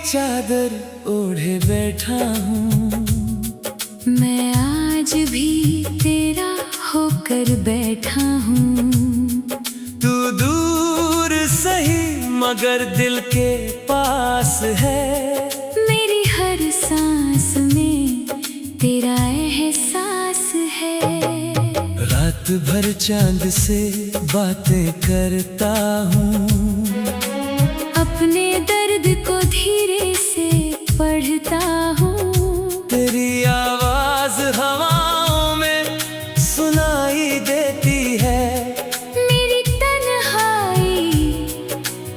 चादर ओढ़े बैठा हूँ। मैं आज भी तेरा होकर बैठा हूँ। तू दूर सही मगर दिल के पास है। मेरी हर सांस में तेरा एहसास है। रात भर चांद से बातें करता हूँ। अपने दर्द को धीरे से पढ़ता हूँ। तेरी आवाज हवाओं में सुनाई देती है। मेरी तन्हाई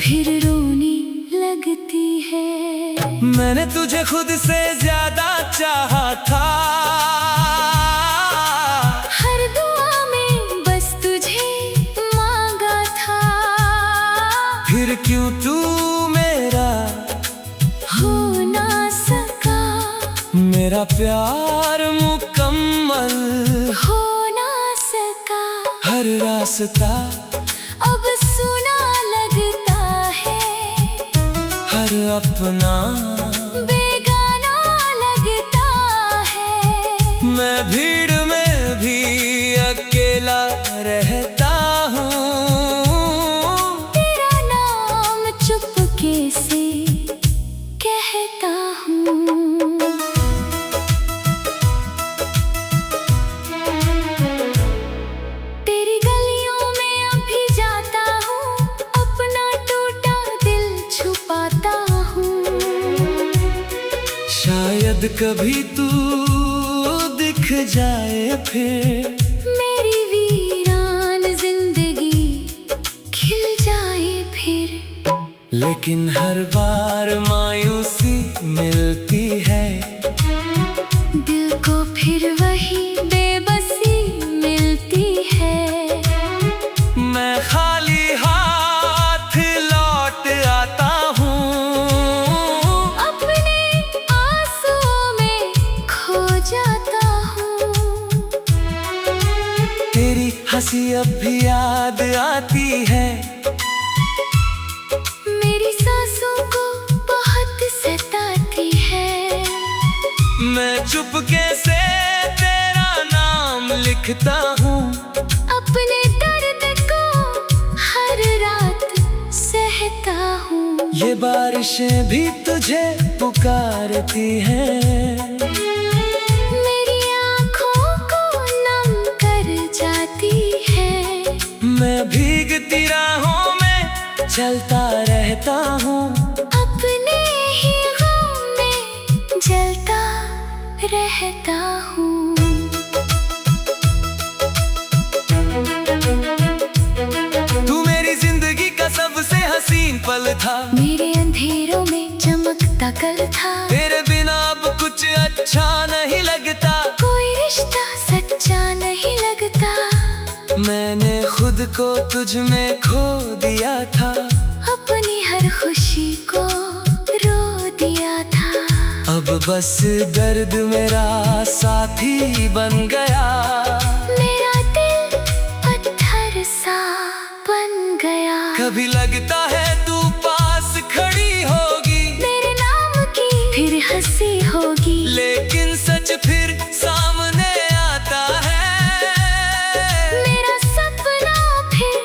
फिर रोने लगती है। मैंने तुझे खुद से ज्यादा चाहा था। हर दुआ में बस तुझे मांगा था। फिर क्यों तू मेरा हो ना सका। मेरा प्यार मुकम्मल हो ना सका। हर रास्ता अब सुना लगता है। हर अपना बेगाना लगता है। मैं भीड़ में भी अकेला रहता हूँ। तेरा नाम चुपके से कहता हूँ। तेरी गलियों में अभी जाता हूँ। अपना टूटा दिल छुपाता हूँ। शायद कभी तू दिख जाए फिर। मेरी वीरान जिंदगी खिल जाए फिर। लेकिन हर बार मायूसी मिलती है। दिल को फिर वही बेबसी मिलती है। मैं खाली हाथ लौट आता हूँ। अपने आंसुओं में खो जाता हूँ। तेरी हंसी अब भी याद आती है। मेरी सांसों को बहुत सताती है। मैं चुपके से तेरा नाम लिखता हूँ। अपने दर्द को हर रात सहता हूँ। ये बारिशें भी तुझे पुकारती हैं। मेरी आँखों को नम कर जाती है। मैं भीगती राहों में चलता रहता हूँ। अपने ही गम में जलता रहता हूँ। तू मेरी जिंदगी का सबसे हसीन पल था। मेरे अंधेरों में चमकता कल था। तेरे बिना अब कुछ अच्छा नहीं लगता। कोई रिश्ता सच्चा नहीं लगता। मैंने खुद को तुझ में खो दिया था। अपनी हर खुशी को रो दिया था। अब बस दर्द मेरा साथी बन गया। मेरा दिल पत्थर सा बन गया। कभी लगता है तू पास खड़ी होगी। मेरे नाम की फिर हंसी होगी। लेकिन सच फिर सामने आता है। मेरा सपना फिर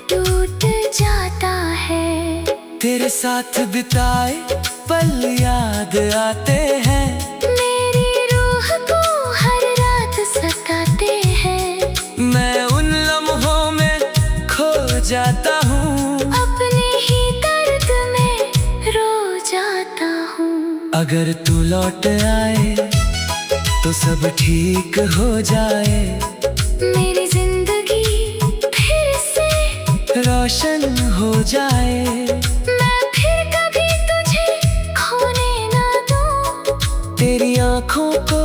टूट जाता है। तेरे साथ बिताए पल याद आते हैं। मेरी रूह को हर रात सताते हैं। मैं उन लम्हों में खो जाता हूँ। अपने ही दर्द में रो जाता हूँ। अगर तू लौट आए तो सब ठीक हो जाए। मेरी जिंदगी फिर से रोशन हो जाए। मैं फिर कभी तुझे खोने ना दूँ। तेरी आँखों को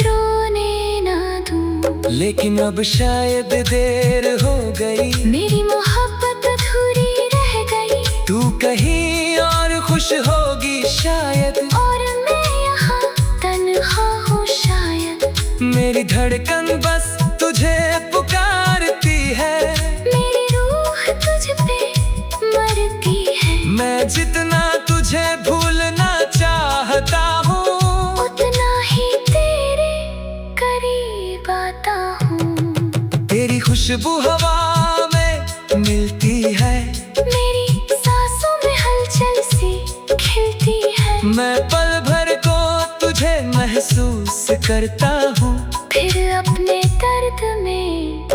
रोने ना दूँ। लेकिन अब शायद देर हो गई। मेरी मोहब्बत अधूरी रह गई। तू कहीं और खुश होगी शायद। और मैं यहाँ तन्हा हूँ शायद। मेरी धड़कन बस तुझे पुकारती है। मेरी रूह तुझ पे मरती है। मैं जितना तुझे भूलना खुशबू हवा में मिलती है, मेरी सांसों में हलचल सी खिलती है। मैं पल भर को तुझे महसूस करता हूँ, फिर अपने दर्द में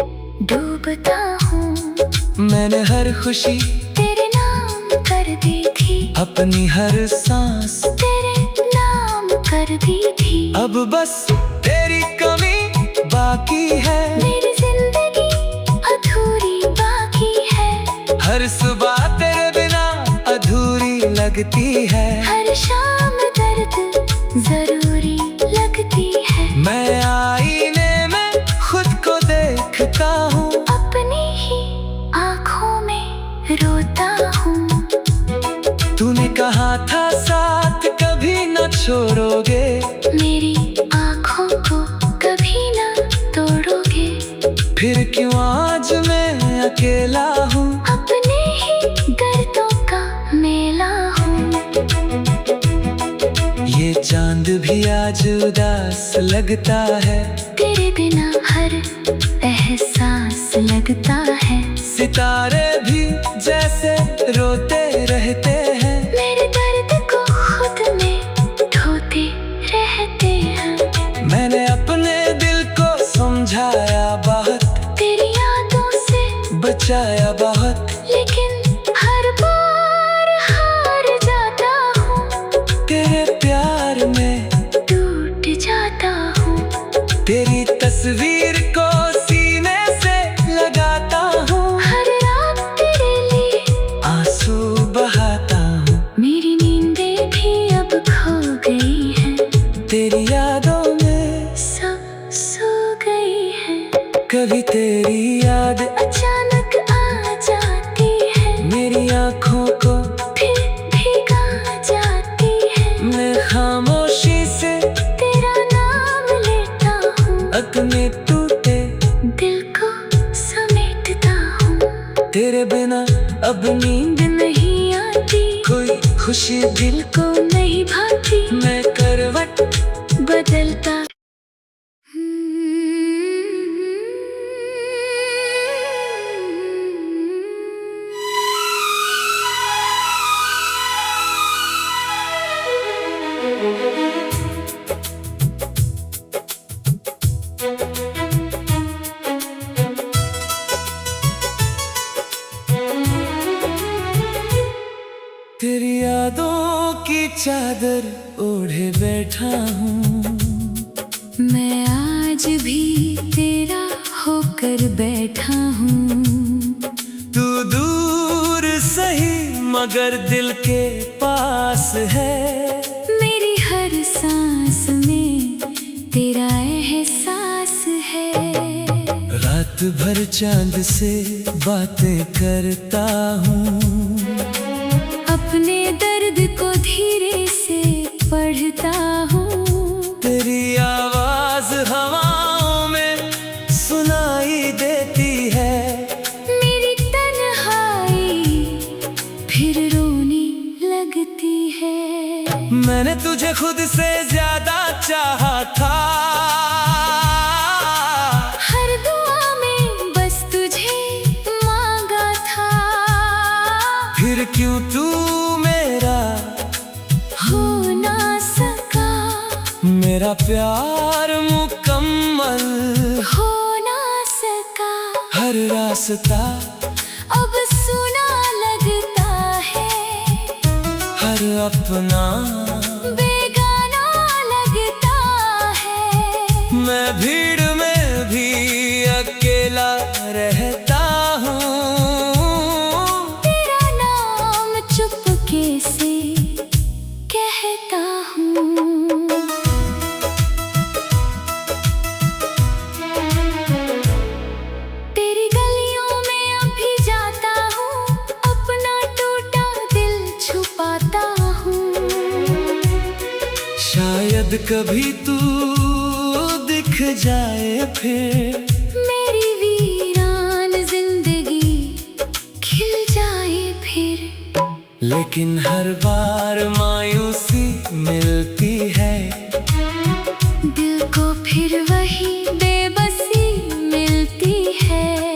डूबता हूँ। मैंने हर खुशी तेरे नाम कर दी थी, अपनी हर सांस तेरे नाम कर दी थी। अब बस तेरी कमी बाकी है, मेरी जिंदगी अधूरी बाकी है। हर सुबह तेरे बिना अधूरी लगती है। हर शाम दर्द जरूरी लगती है। मैं आईने में खुद को देखता हूँ, अपनी ही आँखों में रोता हूँ। तूने कहा था साथ कभी न छोड़ोगे, मेरी आँखों को कभी ना तोड़ोगे। फिर क्यों आज मैं अकेला हूँ, अपने ही दर्दों का मेला हूँ। ये चांद भी आज उदास लगता है, तेरे बिना हर एहसास लगता है। सितारे भी जैसे रोते रहते हैं, मेरे दर्द को खुद में ढोते रहते हैं। मैंने अपने दिल को समझाया बहुत, तेरी यादों से बचाया बहुत, लेकिन हर बार हार जाता हूँ। तेरे प्यार में टूट जाता हूँ। तेरी तस्वीर को सीने से लगाता हूँ, हर रात तेरे लिए आंसू बहाता हूँ। मेरी नींदें भी अब खो गई हैं, तेरी यादों में सब सो गई हैं। कभी तेरी याद अचानक आ जाती है, मेरी आँखों को फिर भिगा जाती है। मैं खामोशी से तेरा नाम लेता हूँ, अपने टूटे दिल को समेटता हूँ। तेरे बिना अब नींद नहीं आती, कोई खुशी दिल को नहीं भाती। में करवट बदलता तेरी यादों की चादर ओढ़े बैठा हूँ, मैं आज भी तेरा होकर बैठा हूँ। तू दूर सही मगर दिल के पास है, मेरी हर सांस में तेरा एहसास है। रात भर चांद से बातें करता हूँ, अपने दर्द को धीरे से पढ़ता हूँ। तेरी आवाज हवाओं में सुनाई देती है, मेरी तन्हाई फिर रोने लगती है। मैंने तुझे खुद से ज्यादा चाहा था, हर दुआ में बस तुझे मांगा था। फिर क्यों तू मेरा हो ना सका, मेरा प्यार मुकम्मल हो ना सका। हर रास्ता अब सुना लगता है, हर अपना बेगाना लगता है। मैं भीड़ में भी अकेला रहता हूँ, तेरा नाम चुपके से कहता हूँ। तेरी गलियों में अभी जाता हूँ, अपना टूटा दिल छुपाता हूँ। शायद कभी तू दिख जाए फिर, मेरी वीरान जिंदगी खिल जाए फिर। लेकिन हर बार मायूसी मिलती है, दिल को फिर वही बेबसी मिलती है।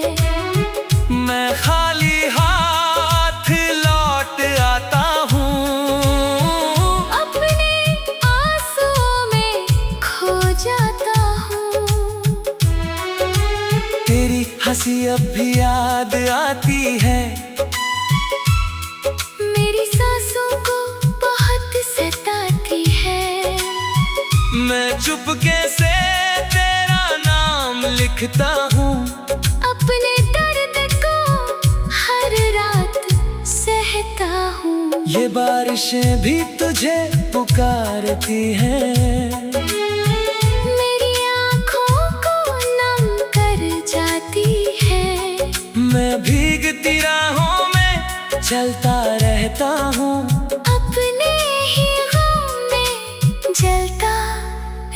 हंसी अब भी याद आती है। मेरी सांसों को बहुत सताती है। मैं चुपके से तेरा नाम लिखता हूँ। अपने दर्द को हर रात सहता हूँ। ये बारिशें भी तुझे पुकारती हैं। मेरी आँखों को नम कर जाती है। मैं भीगती राहों में चलता रहता हूँ। अपने ही गम में जलता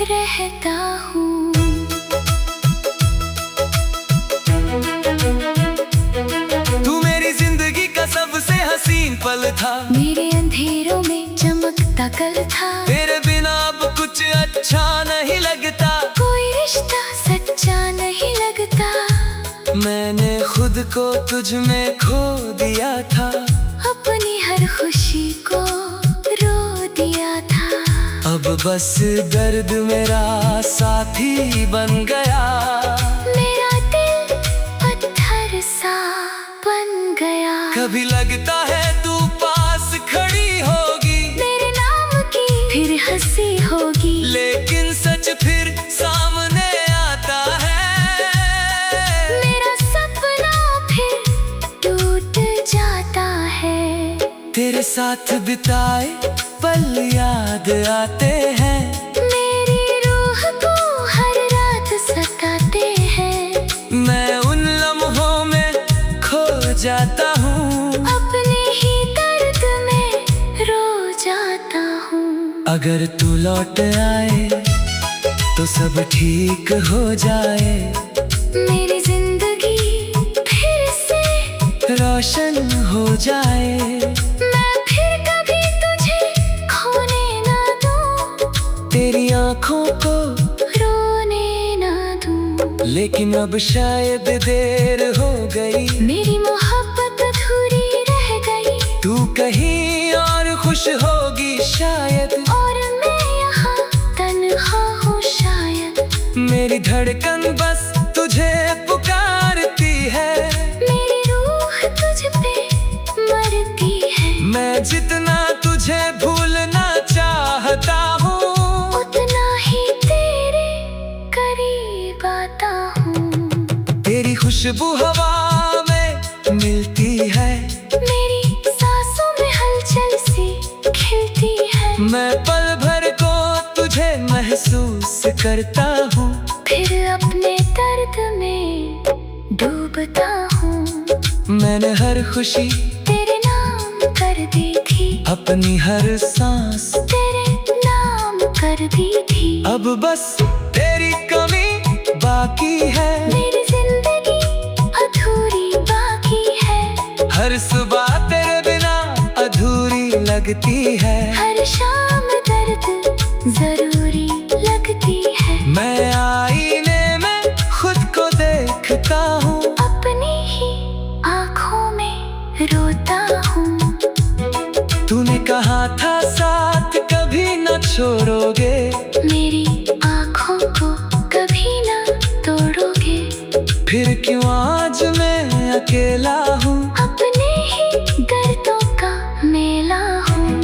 रहता हूँ। तू मेरी जिंदगी का सबसे हसीन पल था। मेरे अंधेरों में चमकता कल था। तेरे बिना अब कुछ अच्छा नहीं लगता। कोई रिश्ता सच्चा नहीं लगता। मैंने खुद को तुझ में खो दिया था। अपनी हर खुशी को रो दिया था। अब बस दर्द मेरा साथी बन गया। मेरा दिल पत्थर सा बन गया। कभी लगता है तू पास खड़ी होगी, मेरे नाम की फिर हंसी होगी। लेकिन सच फिर सामने आता है। मेरा सपना फिर टूट जाता है। तेरे साथ बिताए पल याद आते हैं। मेरी रूह को हर रात सताते हैं। मैं उन लम्हों में खो जाता हूँ। अपने ही दर्द में रो जाता हूँ। अगर तू लौट आए तो सब ठीक हो जाए। मेरी जिंदगी फिर से रोशन हो जाए। मैं फिर कभी तुझे खोने ना दूँ। तेरी आँखों को रोने ना दूँ। लेकिन अब शायद देर हो गई। मेरी मोहब्बत अधूरी रह गई। तू कहीं और खुश होगी शायद। और मैं यहाँ तन्हा हूँ शायद। मेरी धड़कन बस तुझे पुकारती है। मेरी रूह तुझ पे मरती है। मैं जितना तुझे भूलना चाहता हूँ, उतना ही तेरे करीब आता हूँ। तेरी खुशबू हवा में मिलती है। मेरी सांसों में हलचल सी खिलती है। मैं पल भर को तुझे महसूस करता हूँ। फिर अपने दर्द में डूबता हूँ। मैंने हर खुशी तेरे नाम कर दी थी। अपनी हर सांस तेरे नाम कर दी थी। अब बस तेरी कमी बाकी है। मेरी जिंदगी अधूरी बाकी है। हर सुबह तेरे बिना अधूरी लगती है। हर शाम दर्द जरूरी लगती है। मैं आईने में खुद को देखता हूँ। अपनी ही आँखों में रोता हूँ। तूने कहा था साथ कभी न छोड़ोगे। मेरी आँखों को कभी ना तोड़ोगे। फिर क्यों आज मैं अकेला हूँ। अपने ही दर्दों का मेला हूँ।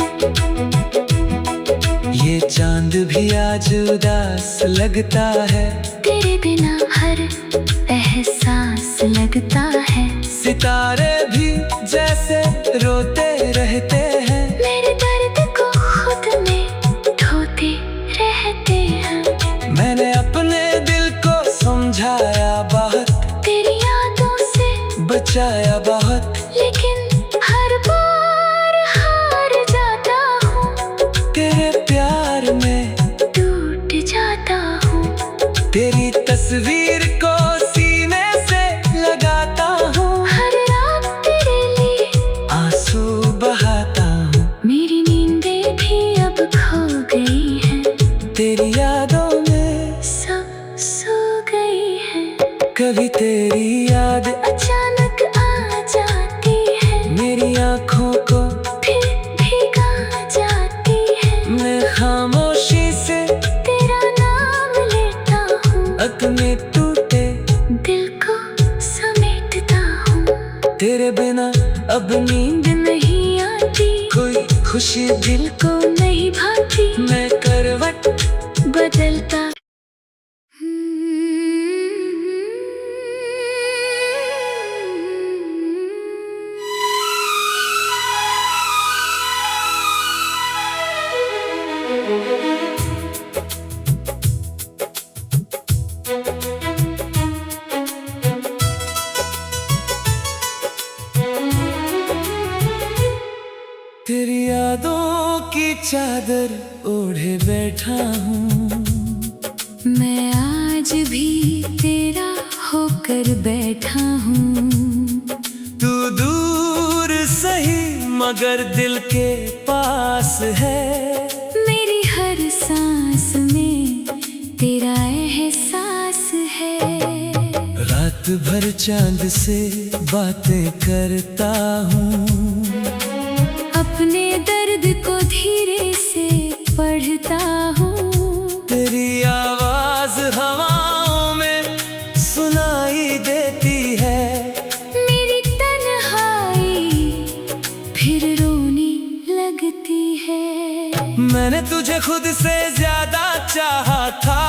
ये चांद भी आज उदास लगता है। तेरे बिना हर एहसास लगता है। सितारे भी जैसे रोते रहते हैं। मेरे दर्द को खुद में ढोते रहते हैं। मैंने अपने दिल को समझाया बहुत। तेरी यादों से बचाया बहुत। लेकिन हर बार हार जाता हूँ। तेरे प्यार में टूट जाता हूँ। तेरी तस्वीर को सीने से लगाता हूँ। हर रात तेरे लिए आंसू बहाता हूँ। मेरी नींदें भी अब खो गई हैं। तेरी यादों में सब सो गई हैं। कभी तेरी याद अचानक आ जाती है। मेरी आँखों को फिर भीगा जाती है। मैं खामोशी से तेरा नाम लेता हूँ। अपने टूटे तेरे बिना अब नींद नहीं आती, कोई खुशी दिल को नहीं भाती, मैं करवट बदलता। तेरी यादों की चादर ओढ़े बैठा हूँ, मैं आज भी तेरा होकर बैठा हूँ। तू दूर सही मगर दिल के पास है, मेरी हर सांस में तेरा एहसास है। रात भर चांद से बातें करता हूँ, अपने दर्द को धीरे से पढ़ता हूँ। तेरी आवाज हवाओं में सुनाई देती है, मेरी तन्हाई फिर रोने लगती है। मैंने तुझे खुद से ज्यादा चाहा था,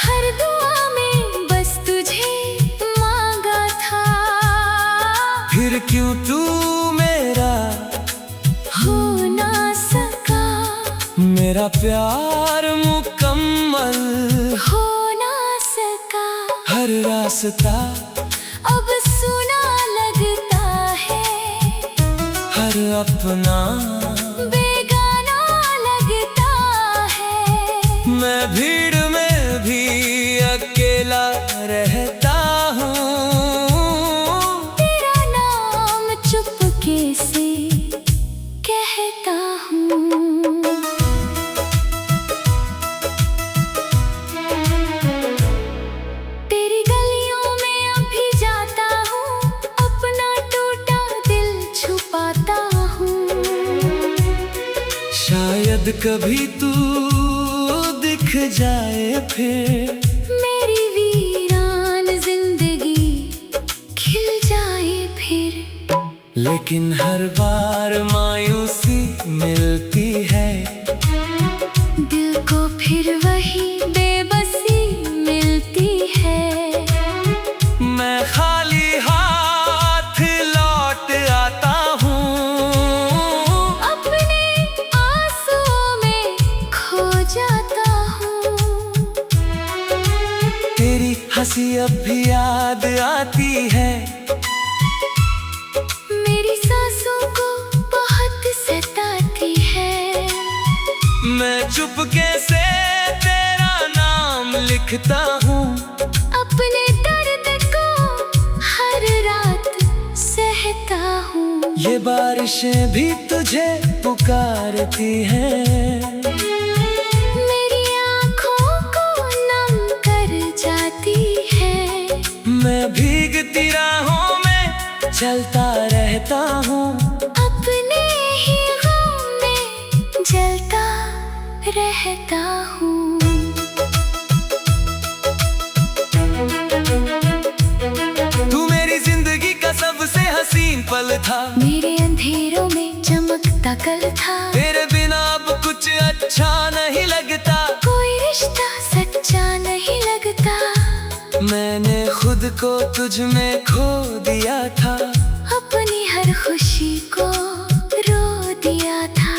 हर दुआ में बस तुझे मांगा था। फिर क्यों तू मेरा हो ना सका, मेरा प्यार मुकम्मल हो ना सका। हर रास्ता अब सुना लगता है, हर अपना बेगाना लगता है। मैं भीड़ में भी अकेला रहता हूँ, तेरा नाम चुपके से कहता हूँ। तेरी गलियों में अभी जाता हूँ, अपना टूटा दिल छुपाता हूँ। शायद कभी तू दिख जाए फिर, मेरी वीरान जिंदगी खिल जाए फिर। लेकिन हर बार मायूसी मिलती है, दिल को फिर वही बेबसी मिलती है। मैं खाली हाथ लौट आता हूँ, अपने आंसुओं में खो जाता हूँ। तेरी हंसी अब भी याद आती है, मेरी सांसों को बहुत सताती है। मैं चुपके से तेरा नाम लिखता हूँ, अपने दर्द को हर रात सहता हूँ। ये बारिशें भी तुझे पुकारती हैं, मेरी आँखों को नम कर जाती है। मैं भीगती राहों में चलता रहता हूँ, अपने ही गम में जलता रहता हूँ। तू मेरी जिंदगी का सबसे हसीन पल था, मेरे अंधेरों में चमकता कल था। तेरे बिना अब कुछ अच्छा नहीं लगता, कोई रिश्ता सच्चा नहीं लगता। मैंने खुद को तुझ में खो दिया था, अपनी हर खुशी को रो दिया था।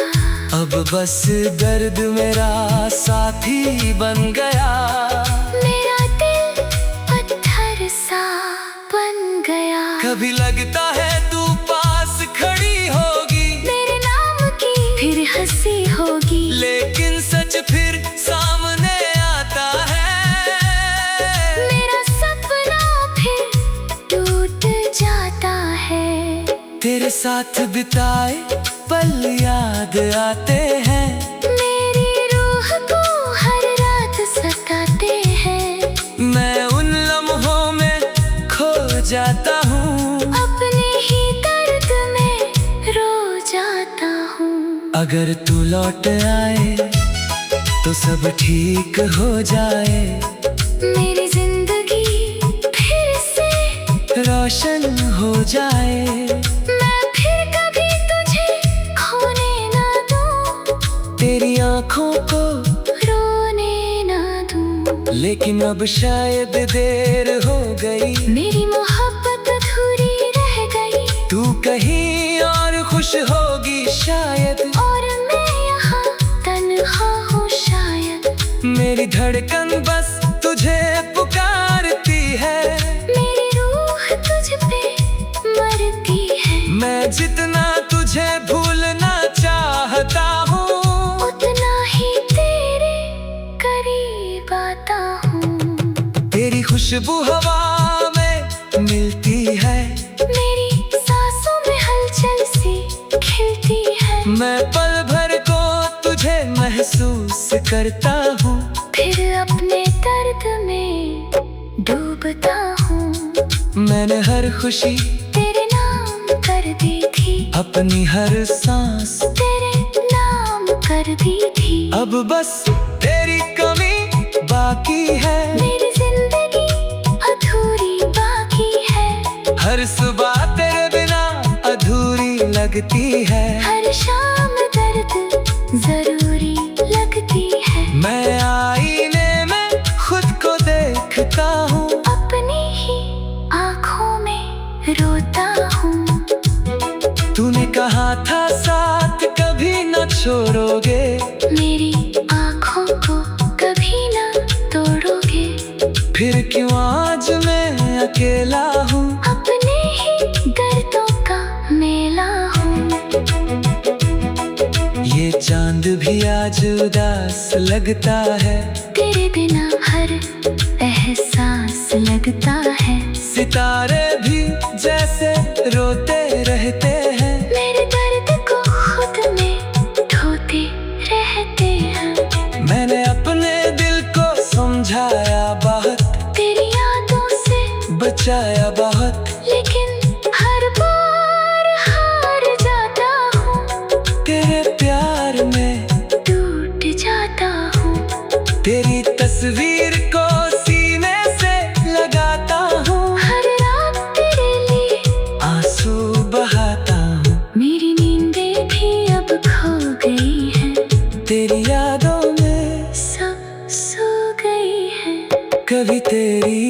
अब बस दर्द मेरा साथी बन गया, मेरा दिल पत्थर सा बन गया। कभी लगता है तू पास खड़ी होगी, मेरे नाम की फिर हंसी होगी। लेकिन सच फिर सामने आता है, मेरा सपना फिर टूट जाता है। तेरे साथ बिताए पल याद आते हैं, मेरी रूह को हर रात सताते हैं। मैं उन लम्हों में खो जाता हूँ, अपने ही दर्द में रो जाता हूँ। अगर तू लौट आए तो सब ठीक हो जाए, मेरी जिंदगी फिर से रोशन हो जाए। मैं फिर कभी तुझे खोने ना दूं, तेरी आंखों को रोने ना दूं। लेकिन अब शायद देर हो गई, मेरी मोहब्बत अधूरी रह गई। तू कहीं और खुश होगी शायद, और मैं यहाँ तन्हा हूँ शायद। मेरी धड़कन बस तुझे पुकारती है। मेरी रूह तुझ पे मरती है। मैं जितना तुझे भूलना चाहता हूँ, उतना ही तेरे करीब आता हूँ। तेरी खुशबू हवा में मिलती है। मेरी सांसों में हलचल सी खिलती है। मैं पल भर को तुझे महसूस करता हूँ, फिर अपने दर्द में डूबता हूँ। मैंने हर खुशी तेरे नाम कर दी थी, अपनी हर सांस तेरे नाम कर दी थी। अब बस तेरी कमी बाकी है। मेरी जिंदगी अधूरी बाकी है। हर सुबह तेरे बिना अधूरी लगती है। हर शाम दर्द जरूरी लगती है। मैं आईने में खुद को देखता हूँ, अपनी ही आँखों में रोता हूँ। तूने कहा था साथ कभी न छोड़ोगे, मेरी आँखों को कभी ना तोड़ोगे। फिर क्यों आज मैं अकेला हूँ, अपने ही दर्दों का मेला हूँ। ये चांद भी आज उदास लगता है। तेरे बिना हर एहसास लगता है। सितारे भी जैसे रोते रहते हैं। मेरे दर्द को खुद में ढोते रहते हैं। मैंने अपने दिल को समझाया बहुत, तेरी यादों से बचाया बहुत, लेकिन हर बार हार जाता हूँ। तेरे प्यार में टूट जाता हूँ। तेरी तस्वीर को सीने से लगाता हूँ। हर रात तेरे लिए आंसू बहाता हूँ। मेरी नींदें भी अब खो गई हैं। तेरी यादों में सब सो गई हैं। कभी तेरी